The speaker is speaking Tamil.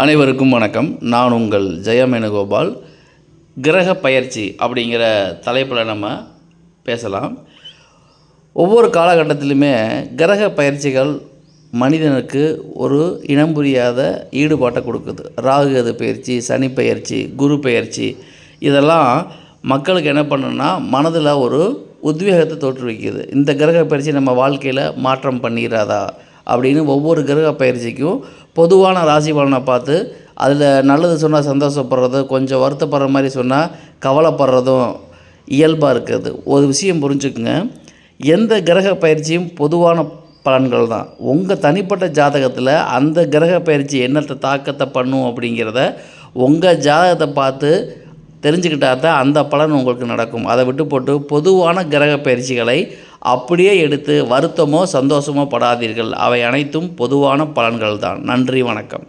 அனைவருக்கும் வணக்கம். நான் உங்கள் ஜெயமேனுகோபால். கிரக பயிற்சி அப்படிங்கிற தலைப்பில் நம்ம பேசலாம். ஒவ்வொரு காலகட்டத்திலுமே கிரக பயிற்சிகள் மனிதனுக்கு ஒரு இனம் புரியாத ஈடுபாட்டை கொடுக்குது. ராகு கேது பயிற்சி, சனி பயிற்சி, குரு பயிற்சி இதெல்லாம் மக்களுக்கு என்ன பண்ணுன்னா மனதில் ஒரு உத்வேகத்தை தோற்றுவிக்குது. இந்த கிரக பயிற்சி நம்ம வாழ்க்கையில் மாற்றம் பண்ணிடாதா அப்படின்னு ஒவ்வொரு கிரக பயிற்சிக்கும் பொதுவான ராசி பலனை பார்த்து அதில் நல்லது சொன்னால் சந்தோஷப்படுறது, கொஞ்சம் வருத்தப்படுற மாதிரி சொன்னால் கவலைப்படுறதும் இயல்பாக இருக்குது. ஒரு விஷயம் புரிஞ்சுக்குங்க, எந்த கிரக பயிற்சியும் பொதுவான பலன்கள் தான். உங்கள் தனிப்பட்ட ஜாதகத்தில் அந்த கிரக பயிற்சி என்னத்தை தாக்கத்தை பண்ணும் அப்படிங்கிறத உங்கள் ஜாதகத்தை பார்த்து தெரிஞ்சுக்கிட்டா தான் அந்த பலன் உங்களுக்கு நடக்கும். அதை விட்டு போட்டு பொதுவான கிரக பயிற்சிகளை அப்படியே எடுத்து வருத்தமோ சந்தோஷமோ படாதீர்கள். அவை அனைத்தும் பொதுவான பலன்கள் தான். நன்றி, வணக்கம்.